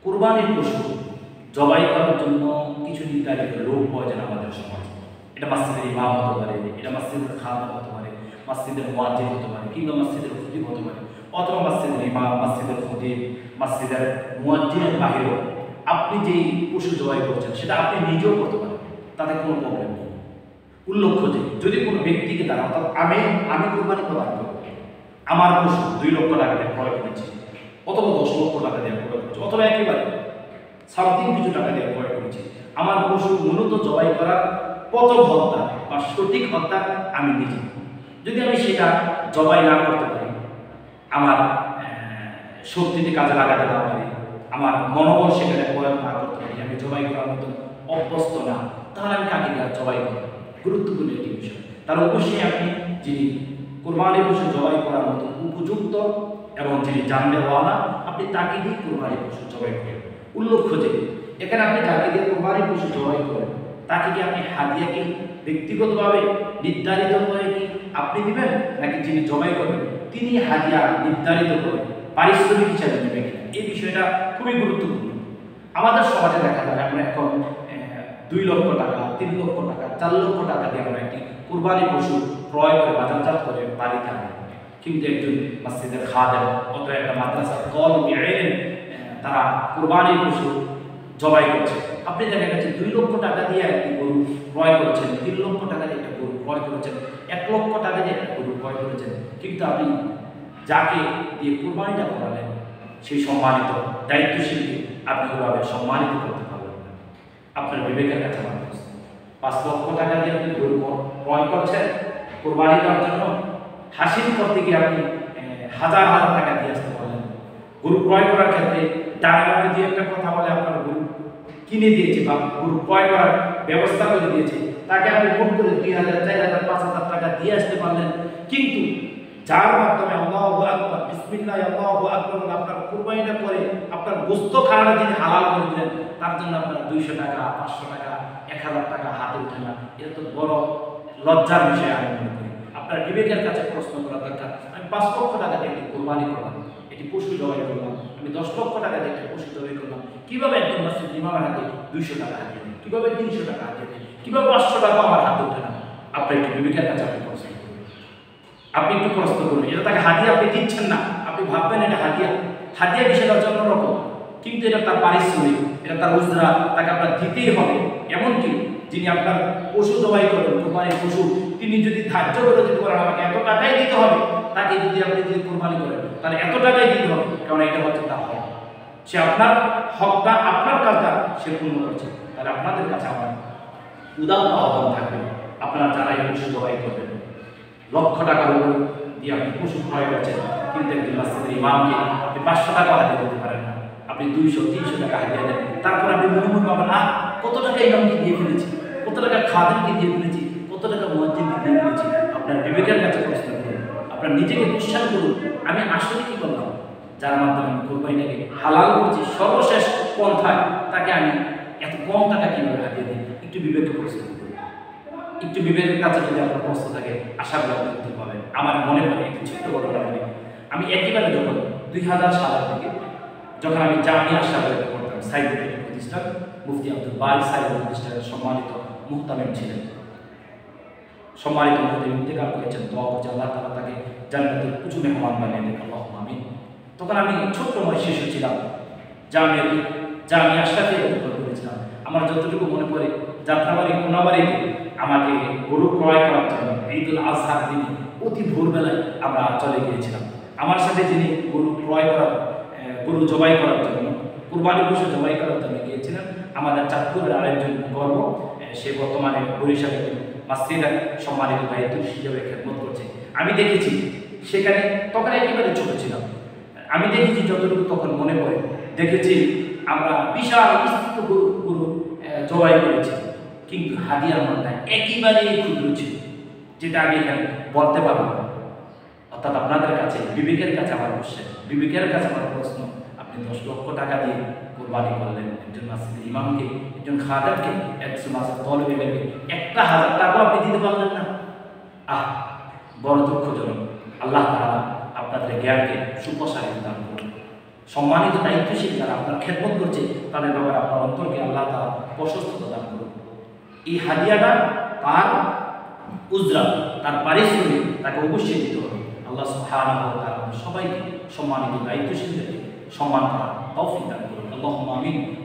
কুরবানির পশু জবাই করার জন্য কিছু নির্ধারিত লোক প্রয়োজন আমাদের সমাজে। এটা মসজিদের ইমাম হতে পারে, এটা মসজিদের খাদেম হতে পারে, মসজিদের মুয়াজ্জিন হতে পারে, কিংবা মসজিদের খতিব হতে পারে, অথবা মসজিদের ইমাম, মসজিদের খতিব, মসজিদের মুয়াজ্জিনের বাহিরেও আপনি যেই পশু জবাই করছেন সেটা আপনি নিজেও করতে পারেন, তাতে কোনো প্রবলেম নেই। উল্লেখ্য যে যদি কোনো ব্যক্তিকে দ্বারা অর্থাৎ আমি কুরবানি প্রদান করব, আমার পশু 2 লক্ষ টাকা দিয়ে ক্রয় করেছি, অথবা 10 লক্ষ টাকা দিয়ে ক্রয় করেছি, অথবা একেবারে সামথিং কিছু টাকা দিয়ে ক্রয় করেছি, আমার পশু মূলত জবাই করার প্রথম হত্যা বা সঠিক হত্যা আমি নিজে। যদি আমি সেটা জবাই না করতে পারি, আমার শক্তিতে কাজে লাগাতে না পারি, আমার মনোবল সেখানে প্রয়োগ না করতে পারি, আমি জবাই করার মতন অভ্যস্ত না, তাহলে আমি কাকে দিয়ে জবাই করব? গুরুত্বপূর্ণ একটি বিষয়। তার অবশ্যই আপনি যিনি কুরবানির পশু জবাই করার মতো উপযুক্ত এবং যিনি জানলেওয়ালা, আপনি তাকে দিয়ে কুরবানির পশু জবাই করেন। উল্লেখ্য যে এখানে আপনি যাকে দিয়ে কুরবানির পশু জবাই করেন তাকে কি আপনি হাদিয়া কি ব্যক্তিগতভাবে নির্ধারিত করে কি আপনি দিবেন, নাকি যিনি জবাই করবেন তিনি হাদিয়া নির্ধারিত করে পারিশ্রমিক হিসাবে নেবেন? এই বিষয়টা খুবই গুরুত্বপূর্ণ। আমাদের সমাজে দেখা যায় আমরা এখন 2 লক্ষ টাকা, 3 লক্ষ টাকা, 4 লক্ষ টাকা দিয়ে আমরা একটি কুরবানি পশু ক্রয় করে বাজারজাত করে বাড়িতে আনি, কিন্তু একজন মসজিদের খাদেম অথবা একটা মাদ্রাসার কলম তারা কুরবানির পশু জবাই করছে। আপনি দেখা গেছে 2 লক্ষ টাকা দিয়ে একটি গরু ক্রয় করেছেন, 3 লক্ষ টাকা দিয়ে একটা গরু ক্রয় করেছেন, 1 লক্ষ টাকা দিয়ে একটা গরু ক্রয় করেছেন, কিন্তু আপনি যাকে দিয়ে কুরবানিটা করালেন সেই সম্মানিত দায়িত্বশীলকে আপনি ওভাবে সম্মানিত করতে পারবেন না। আপনার বিবেকের কাছে মানুষ 5 লক্ষ টাকা দিয়ে আপনি গরু ক্রয় করছেন কুরবানি দেওয়ার জন্য, হাসিল করতে গিয়ে আপনি হাজার হাজার টাকা দিয়ে আসতে পারলেন। গরু ক্রয় করার ক্ষেত্রে ডাক্তার দিয়ে একটা কথা বলে আপনার গরু কিনে দিয়েছে বা গরু ক্রয় করার ব্যবস্থা করে দিয়েছে, তাকে আপনি ভোট করে 2000, 4000, 5000 টাকা দিয়ে আসতে পারলেন, কিন্তু যার মাধ্যমে আল্লাহু আকবার বিসমিল্লাহ আল্লাহু আকবার আপনার কুরবানিটা করে আপনার গোশত খাওয়াটা যিনি হালাল করে দিলেন, তার জন্য আপনার 200 টাকা, 500 টাকা, 1000 টাকা হাতে উঠে না। এটা তো বড় লজ্জার বিষয়। আমি মনে করি আপনার বিবেকের কাছে প্রশ্ন করা দরকার। আমি 5 লক্ষ টাকা দিয়ে একটি কুরবানি করলাম, এটি পশু জবাই করলাম, আমি 10 লক্ষ টাকা দিয়ে একটি পশু জবাই করলাম, কিভাবে একজন মসজিদ ইমামের হাতে 200 টাকা হাতিয়ে দিই, কিভাবে 300 টাকা হাতিয়ে দিই, কিভাবে 500 টাকা আমার হাতে উঠে না? আপনার একটু বিবেকের কাছে আপনি প্রশ্ন করবেন, আপনি একটু প্রশ্ন করবেন। এটা তাকে হাদিয়া আপনি দিচ্ছেন না, আপনি ভাববেন এটা হাদিয়া। হাদিয়া বিষয়টা জন্য রকম, কিন্তু এটা তার পারিশ্রমিক, এটা তার উজরা, তাকে আপনার দিতেই হবে। এমনকি যিনি আপনার পশু জবাই করবেন কুরবানির পশু, তিনি যদি ধার্য করে যদি বলেন আমাকে এত টাকাই দিতে হবে, তাকে যদি আপনি যদি কুরবানি করেন তাহলে এত টাকাই দিতে হবে, কারণ এটা হচ্ছে তার হক। সে আপনার হকটা, আপনার কাজটা সে পূর্ণ করছে। তাহলে আপনাদের কাছে আমার উদাহরণ আহ্বান থাকবে, আপনারা যারা এই পশু জবাই করবেন, লক্ষ টাকার উপর দিয়ে আপনি পশু ক্রয় করছেন, কিন্তু একজন মসজিদের ইমামকে আপনি 500 টাকা হাতিয়ে দিতে পারেন না, আপনি 200, 300 টাকা হাতিয়ে দেন। তারপর আপনি মনে মনে ভাবেন কত টাকা ইমামকে দিয়ে ফেলেছি, কত টাকা খাদেমকে দিয়ে ফেলেছি, কত টাকা মুয়াজ্জিনকে দিয়ে ফেলেছি। আপনার বিবেকের কাছে প্রশ্ন করুন, আপনার নিজেকে বিশ্বাস করুন, আমি আসলে কি করলাম? যার মাধ্যমে আমি কোরবানিটাকে হালাল করছি সর্বশেষ পন্থায়, তাকে আমি এত কম টাকা কিভাবে হাতিয়ে দিই? একটু বিবেকে প্রশ্ন করুন। একটু বিবেকের কাছে যদি আপনার প্রশ্ন থাকে, আশা করি আপনি উত্তর পাবেন। আমার মনে পড়ে একটি ছোট্ট ঘটনা বলি। আমি একেবারে যখন 2000 সালের দিকে যখন আমি জামিয়া আশরাফিতে পড়তাম, সাইদুল প্রতিষ্ঠান মুফতি আব্দুল বারি সাইদুল প্রতিষ্ঠানের সম্মানিত মুহতামিম ছিলেন। সম্মানিত মুহতামিম ইন্তেকাল করেছেন, দোয়া করছে আল্লাহ তাআলা তাকে জান্নাতের উঁচু মেহমান বানিয়ে দেন, আল্লাহুম্মা আমিন। তখন আমি ছোট্ট বয়স শিশু ছিলাম, জামিয়া আশরাফিতে পড়েছিলাম। আমার যতটুকু মনে পড়ে, যাত্রাবাড়ি কোনাবাড়িতে আমাকে গরু ক্রয় করার জন্য ঈদুল আজহার দিনে অতি ভোরবেলায় আমরা চলে গিয়েছিলাম। আমার সাথে যিনি গরু জবাই করার জন্য, কুরবানি পশু জবাই করার জন্য গিয়েছিলেন, আমাদের চাঁদপুরের আরেকজন গর্ব, সে বর্তমানে বরিশালে মসজিদের সম্মানিত দায়িত্ব হিসেবে খেদমত করছে। আমি দেখেছি সেখানে, তখন একেবারে ছোট ছিলাম, আমি দেখেছি যতটুকু তখন মনে পড়ে, দেখেছি আমরা বিশাল বিস্তৃত গরু জবাই করেছি, কিন্তু হাদিয়ার মানটা একেবারেই ক্ষুদ্র ছিল, যেটা আমি এখানে বলতে পারবো না। অর্থাৎ আপনাদের কাছে বিবেকের কাছে আমার কোশ্চেন, বিবেকের কাছে আমার প্রশ্ন, আপনি 10 লক্ষ টাকা দিয়ে কোরবানি করলেন, একজন মসজিদের ইমামকে, একজন খাদেমকে, একজন মাসের তলবেকে 1000 টাকা আপনি দিতে পারলেন না। বড় দুঃখজনক। আল্লাহ তাআলা আপনাদের জ্ঞানকে সুপ্রসারিত দান করুন। সম্মানিত দায়িত্বশীল যারা আপনার খেদমত করছে তাদের ব্যাপারে আপনার অন্তরকে আল্লাহ তাআলা প্রশস্ততা দান করুন। এই হাদিয়াটা তার উজরা, তার পারিশ্রমিক তাকে অবশ্যই দিতে হবে। আল্লাহ সুবহানাহু ওয়া তাআলা সবাইকে সম্মানিত দায়িত্বশীলদেরকে সম্মান করার তৌফিক দান করুন। আল্লাহুম্মা আমিন।